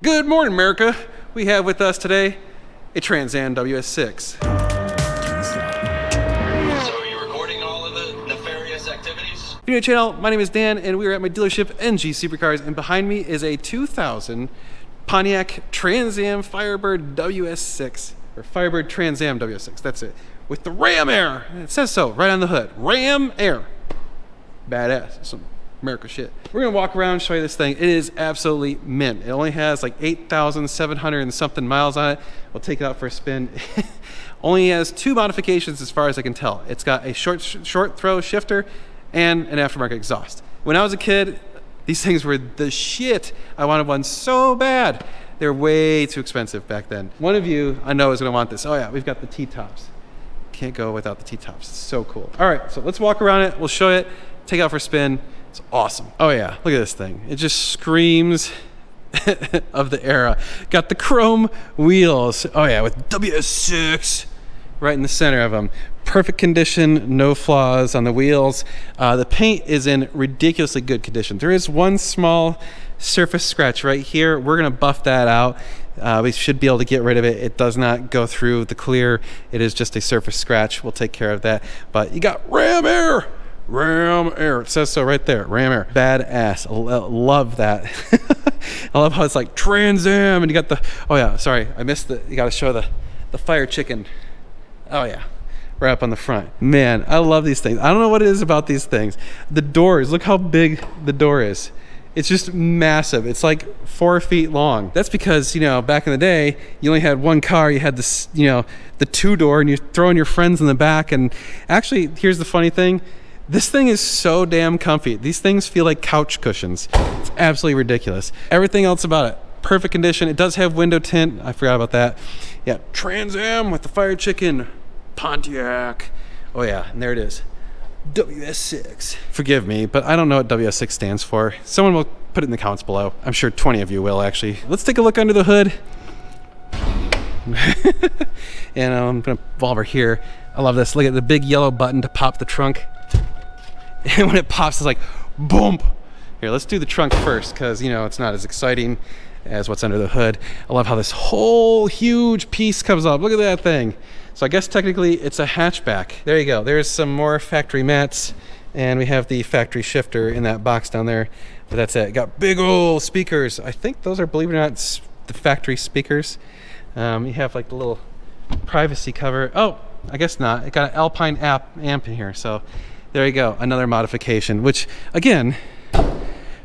Good morning, America. We have with us today a Trans Am WS6. So are you recording all of the nefarious activities? If you're new to the channel, my name is Dan, and we are at my dealership, NG Supercars, and behind me is a 2000 Pontiac Trans Am Firebird WS6, or Firebird Trans Am WS6, that's it, with the Ram Air. It says so, right on the hood. Ram Air. Badass. Some America shit. We're gonna walk around and show you this thing. It is absolutely mint. It only has like 8,700 and something miles on it. We'll take it out for a spin. Only has two modifications as far as I can tell. It's got a short throw shifter and an aftermarket exhaust. When I was a kid, these things were the shit. I wanted one so bad. They're way too expensive back then. One of you I know is gonna want this. Oh yeah, we've got the T-tops. Can't go without the T-tops. It's so cool. All right, so let's walk around it. We'll show you it, take it out for a spin. It's awesome. Oh yeah, look at this thing. It just screams of the era. Got the chrome wheels. Oh yeah, with WS6 right in the center of them. Perfect condition, no flaws on the wheels. The paint is in ridiculously good condition. There is one small surface scratch right here. We're gonna buff that out. We should be able to get rid of it. It does not go through the clear. It is just a surface scratch. We'll take care of that. But you got Ram Air. Ram Air. It says so right there. Ram Air. Badass. Love that. I love how it's like Trans Am and you got the, oh yeah, sorry, I missed the, you got to show the fire chicken. Oh yeah, right up on the front. Man, I love these things. I don't know what it is about these things. The doors, look how big the door is. It's just massive. It's like 4 feet long. That's because, you know, back in the day, you only had one car. You had this, you know, the two-door, and you're throwing your friends in the back. And actually, here's the funny thing. This thing is so damn comfy. These things feel like couch cushions. It's absolutely ridiculous. Everything else about it, perfect condition. It does have window tint. I forgot about that. Yeah, Trans Am with the fire chicken. Pontiac. Oh yeah, and there it is. WS6. Forgive me, but I don't know what WS6 stands for. Someone will put it in the comments below. I'm sure 20 of you will, actually. Let's take a look under the hood. And I'm gonna pull over here. I love this. Look at the big yellow button to pop the trunk. And when it pops, it's like, boom. Here, let's do the trunk first, because, you know, it's not as exciting as what's under the hood. I love how this whole huge piece comes up. Look at that thing. So I guess technically it's a hatchback. There you go. There's some more factory mats, and we have the factory shifter in that box down there. But that's it. Got big old speakers. I think those are, believe it or not, the factory speakers. You have like the little privacy cover. Oh, I guess not. It got an Alpine amp in here. So there you go. Another modification, which again,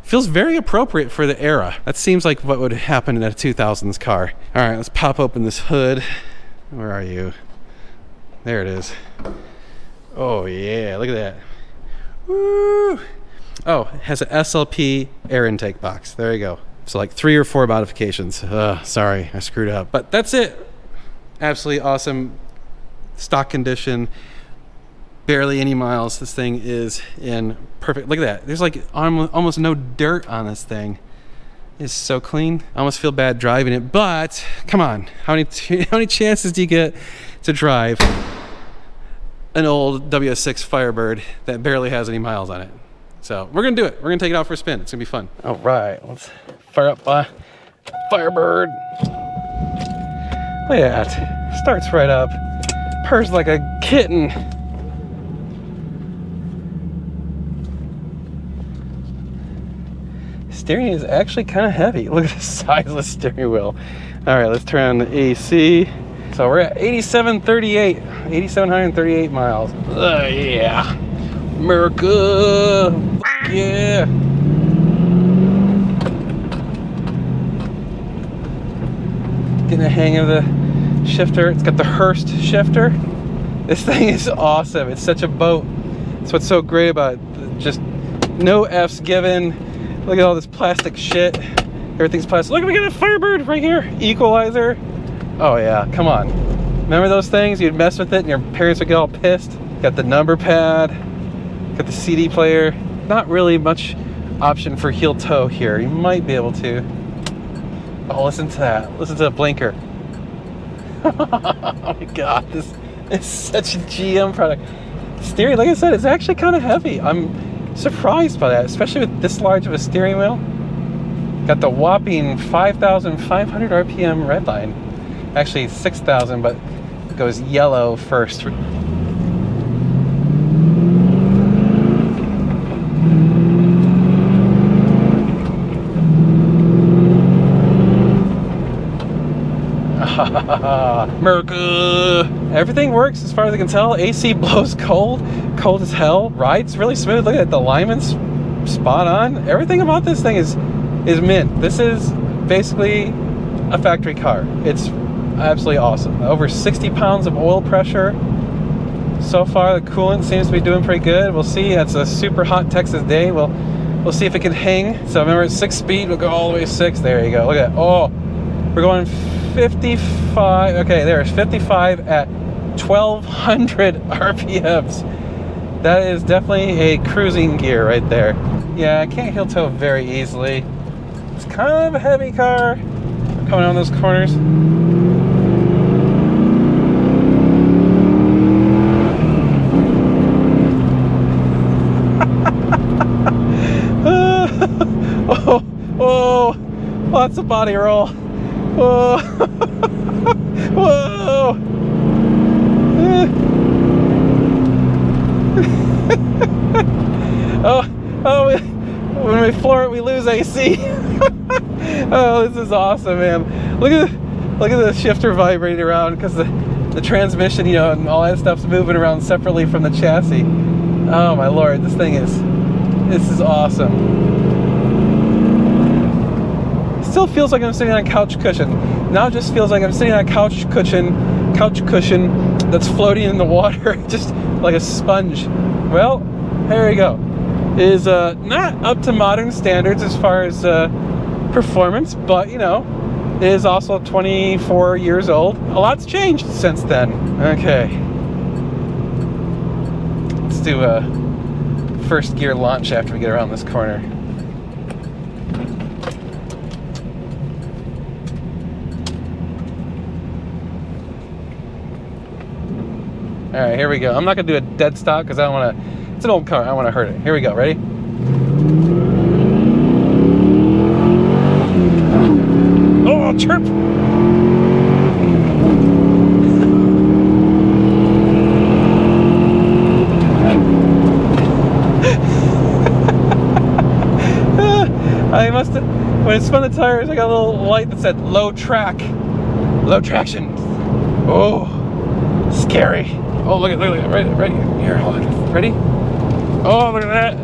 feels very appropriate for the era. That seems like what would happen in a 2000s car. All right, let's pop open this hood. Where are you? There it is. Oh yeah, look at that. Woo! Oh, it has an SLP air intake box. There you go. So like 3 or 4 modifications. Sorry, I screwed up. But that's it. Absolutely awesome. Stock condition. Barely any miles. This thing is in perfect. Look at that. There's like almost no dirt on this thing. It's so clean. I almost feel bad driving it, but come on. How many chances do you get to drive an old WS6 Firebird that barely has any miles on it? So we're gonna do it. We're gonna take it out for a spin. It's gonna be fun. All right, let's fire up my Firebird. Look at that. Starts right up. Purrs like a kitten. Steering is actually kind of heavy. Look at the size of the steering wheel. All right, let's turn on the AC. So we're at 8,738 miles. Yeah, America, yeah. Getting the hang of the shifter. It's got the Hurst shifter. This thing is awesome. It's such a boat. That's what's so great about it. Just no F's given. Look at all this plastic shit. Everything's plastic. Look, we got a Firebird right here. Equalizer. Oh yeah, come on. Remember those things? You'd mess with it and your parents would get all pissed. Got the number pad. Got the CD player. Not really much option for heel toe here. You might be able to. Oh, listen to that. Listen to the blinker. Oh my God, this is such a GM product. Steering, like I said, it's actually kind of heavy. I'm surprised by that, especially with this large of a steering wheel. Got the whopping 5,500 RPM red line. Actually 6,000, but it goes yellow first. America! Everything works as far as I can tell. AC blows cold as hell. Rides really smooth. Look at the alignments, spot on. Everything about this thing is mint. This is basically a factory car. It's absolutely awesome. Over 60 pounds of oil pressure. So far, the coolant seems to be doing pretty good. We'll see. It's a super hot Texas day. We'll see if it can hang. So remember, it's 6 speed. We'll go all the way to 6. There you go. Look at that. Oh, we're going 55. Okay, there's 55 at 1,200 RPMs. That is definitely a cruising gear right there. Yeah, I can't heel toe very easily. It's kind of a heavy car coming on those corners. Oh, lots of body roll. Whoa. Whoa. Oh, when we floor it, we lose AC. Oh, this is awesome, man. Look at the shifter vibrating around because the transmission, you know, and all that stuff's moving around separately from the chassis. Oh my lord, this is awesome. Still feels like I'm sitting on a couch cushion. Now it just feels like I'm sitting on a couch cushion that's floating in the water, just like a sponge. Well, there you go. It is not up to modern standards as far as performance, but you know, it is also 24 years old. A lot's changed since then. Okay. Let's do a first gear launch after we get around this corner. All right, here we go. I'm not gonna do a dead stop because I don't want to. It's an old car. I don't want to hurt it. Here we go. Ready? Oh, chirp! I must have. When it spun the tires, I got a little light that said low traction. Oh, scary. Oh, look at that. Ready? Here, hold on. Ready? Oh, look at that.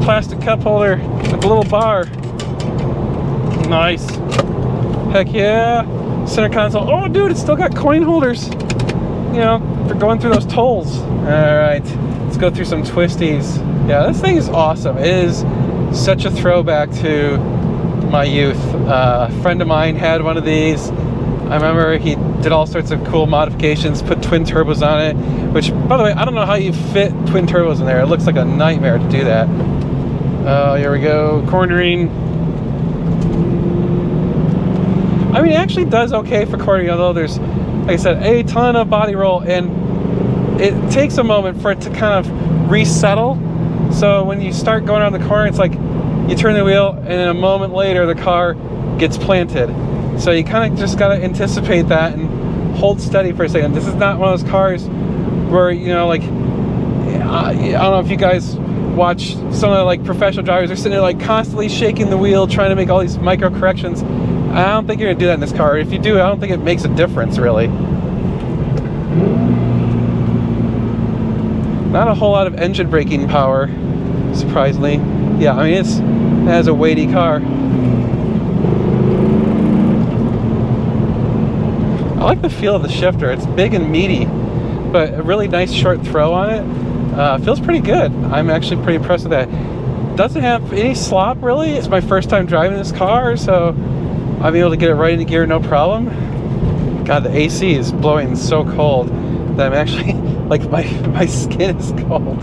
Plastic cup holder with a little bar. Nice. Heck yeah. Center console. Oh, dude, it's still got coin holders. You know, for going through those tolls. All right. Let's go through some twisties. Yeah, this thing is awesome. It is such a throwback to my youth. A friend of mine had one of these. I remember he did all sorts of cool modifications, put twin turbos on it, which, by the way, I don't know how you fit twin turbos in there. It looks like a nightmare to do that. Oh, here we go, cornering. I mean, it actually does okay for cornering, although there's, like I said, a ton of body roll, and it takes a moment for it to kind of resettle. So when you start going around the corner, it's like you turn the wheel, and then a moment later, the car gets planted. So you kind of just got to anticipate that and hold steady for a second. This is not one of those cars where, you know, like, I don't know if you guys watch some of the like professional drivers are sitting there like constantly shaking the wheel, trying to make all these micro corrections. I don't think you're gonna do that in this car. If you do, I don't think it makes a difference really. Not a whole lot of engine braking power, surprisingly. Yeah, I mean, it has a weighty car. I like the feel of the shifter. It's big and meaty, but a really nice short throw on it. Feels pretty good. I'm actually pretty impressed with that. Doesn't have any slop really. It's my first time driving this car, so I'll be able to get it right into gear no problem. God, the AC is blowing so cold that I'm actually, like, my skin is cold.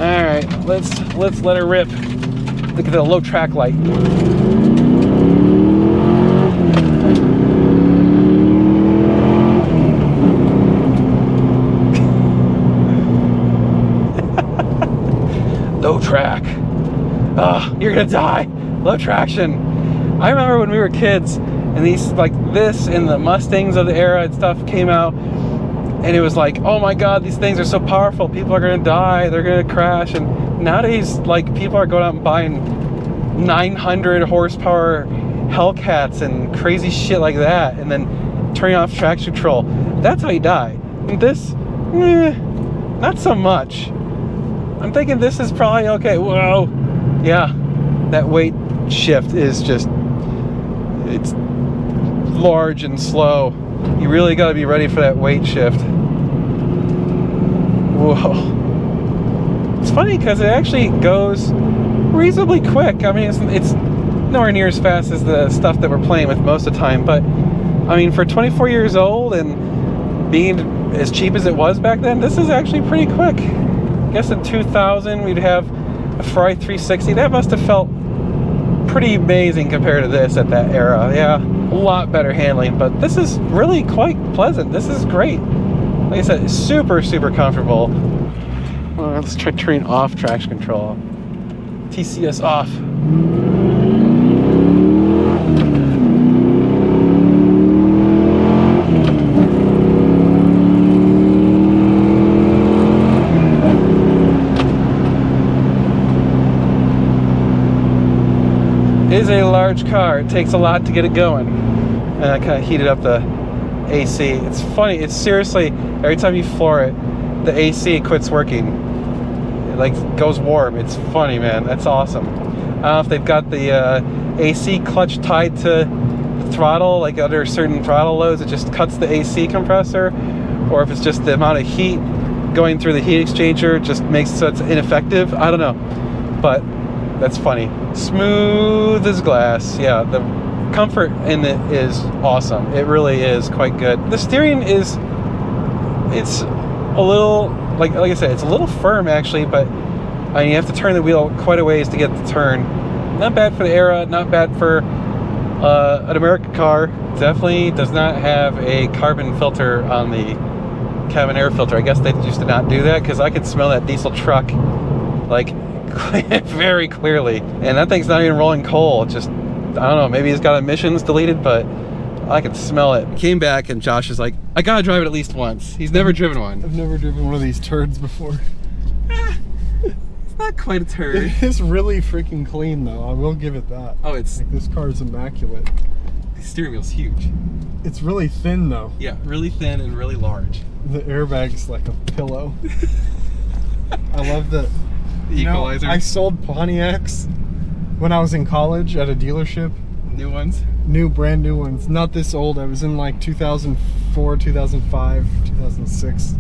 All right, let's let her rip. Look at the low track light. Low track. You're you're gonna die. Low traction. I remember when we were kids and these, like this and the Mustangs of the era and stuff came out, and it was like, oh my god, these things are so powerful, people are gonna die, they're gonna crash. And nowadays, like, people are going out and buying 900 horsepower Hellcats and crazy shit like that, and then turning off traction control. That's how you die. And this, not so much. I'm thinking this is probably okay. Whoa, yeah, that weight shift is just, it's large and slow. You really got to be ready for that weight shift. Whoa. It's funny because it actually goes reasonably quick. I mean, it's nowhere near as fast as the stuff that we're playing with most of the time, but I mean, for 24 years old and being as cheap as it was back then, this is actually pretty quick. I guess in 2000 we'd have a Ferrari 360. That must have felt pretty amazing compared to this at that era. Yeah, a lot better handling, but this is really quite pleasant. This is great. Like I said, super comfortable. Let's try turning off traction control. TCS off. It is a large car. It takes a lot to get it going. And I kind of heated up the AC. It's funny. It's seriously, every time you floor it, the AC quits working. It like goes warm. It's funny, man. That's awesome. I don't know if they've got the AC clutch tied to the throttle, like under certain throttle loads, it just cuts the AC compressor, or if it's just the amount of heat going through the heat exchanger just makes it so it's ineffective. I don't know, but that's funny. Smooth as glass. Yeah, the comfort in it is awesome. It really is quite good. The steering is, it's a little, like I said, it's a little firm actually, but I mean, you have to turn the wheel quite a ways to get the turn. Not bad for the era, not bad for an American car. Definitely does not have a carbon filter on the cabin air filter. I guess they used to not do that because I could smell that diesel truck like very clearly, and that thing's not even rolling coal. Just, I don't know, maybe he's got emissions deleted, but I can smell it. Came back and Josh is like, I gotta drive it at least once. He's never driven one. I've never driven one of these turds before. It's not quite a turd. It is really freaking clean though, I will give it that. Oh, it's, like, this car is immaculate. The steering wheel's huge. It's really thin though. Yeah, really thin and really large. The airbag's like a pillow. I love the equalizer. I sold Pontiacs when I was in college at a dealership. New ones? Brand new ones. Not this old. I was in like 2004, 2005, 2006.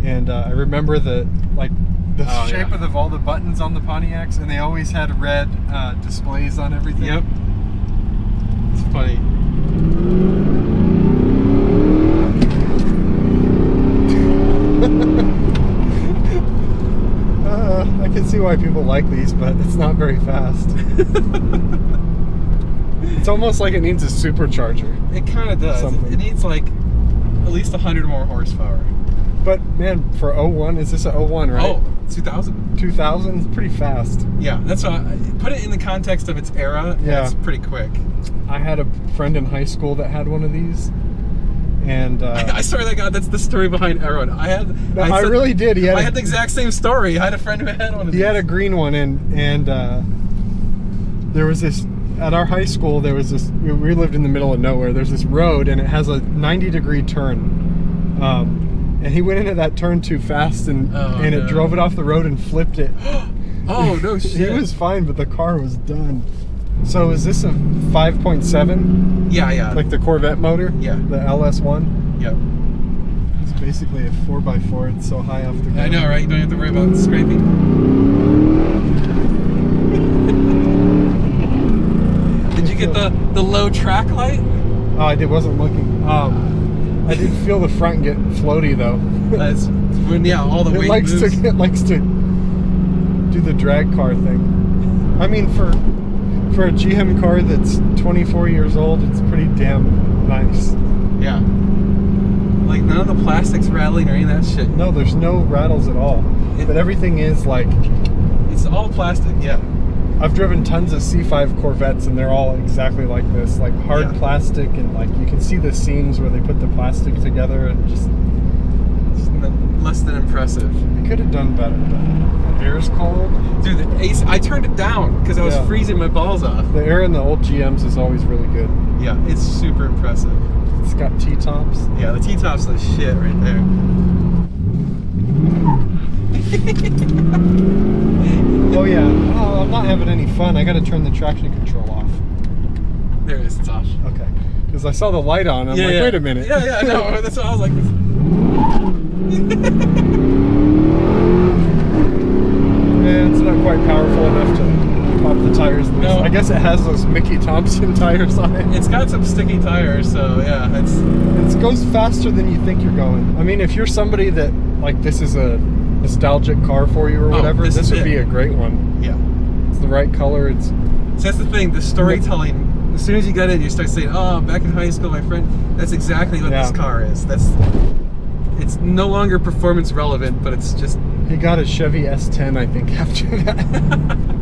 And I remember the shape of all the buttons on the Pontiacs, and they always had red displays on everything. Yep. It's funny. I can see why people like these, but it's not very fast. It's almost like it needs a supercharger. It kind of does. It needs like at least 100 more horsepower. But man, for 01, is this a 01, right? Oh, 2000. 2000 is pretty fast. Yeah, that's why I put it in the context of its era. Yeah, it's pretty quick. I had a friend in high school that had one of these, and I swear to God, that's the story behind Aaron. I really did. I had the exact same story. I had a friend who had one of these. He had a green one, and there was this. At our high school, there was this. We lived in the middle of nowhere. There's this road, and it has a 90-degree turn. And he went into that turn too fast, and it drove it off the road and flipped it. Oh no shit! He was fine, but the car was done. So is this a 5.7? Yeah. Like the Corvette motor? Yeah. The LS1? Yep. It's basically a 4x4. It's so high off the ground. I know, right? You don't have to worry about scraping. Did you get the low track light? Oh, I wasn't looking. I did feel the front get floaty though. That's when all the weight moves. It likes to do the drag car thing. I mean, for a GM car that's 24 years old, it's pretty damn nice. Yeah. Like none of the plastics rattling or any of that shit. No, there's no rattles at all. But everything is like, it's all plastic. Yeah. I've driven tons of C5 Corvettes, and they're all exactly like this, like hard Yeah. plastic, and like you can see the seams where they put the plastic together, and just Less than impressive. we could have done better. But the air's cold. Dude, the AC, I turned it down because I was Yeah. freezing my balls off. The air in the old GMs is always really good. Yeah, it's super impressive. It's got T-tops. Yeah, the T-top's the shit right there. Oh yeah. Oh, I'm not having any fun. I got to turn the traction control off. There it is, it's off. Okay. Because I saw the light on. I'm like, wait a minute. Yeah, I know. That's what I was like. Yeah, it's not quite powerful enough to pop the tires loose. No. I guess it has those Mickey Thompson tires on it. It's got some sticky tires, so yeah, it's. It goes faster than you think you're going. I mean, if you're somebody that, like, this is a nostalgic car for you or whatever, this this is would it. be a great one. Yeah. It's the right color. It's So that's the thing, the storytelling. As soon as you get it, you start saying, "Oh, back in high school, my friend." That's exactly what Yeah. this car is. It's no longer performance relevant, but it's just. he got a Chevy S10, I think, after that.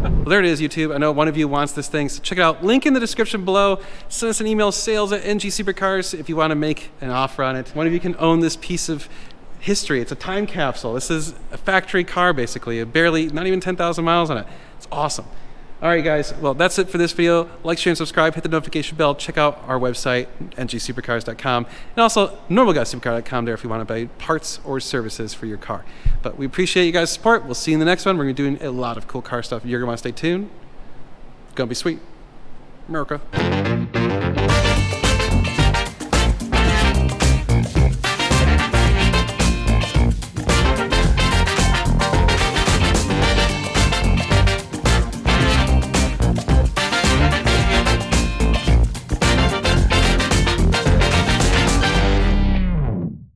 Well, there it is, YouTube. I know one of you wants this thing, so check it out. Link in the description below. Send us an email, sales@ngsupercars, if you want to make an offer on it. One of you can own this piece of history. It's a time capsule. This is a factory car, basically. Not even 10,000 miles on it. It's awesome. All right, guys. Well, that's it for this video. Like, share, and subscribe. Hit the notification bell. Check out our website, ngsupercars.com. And also, normalguysupercar.com there if you want to buy parts or services for your car. But we appreciate you guys' support. We'll see you in the next one. We're going to be doing a lot of cool car stuff. You're going to want to stay tuned. It's going to be sweet. America.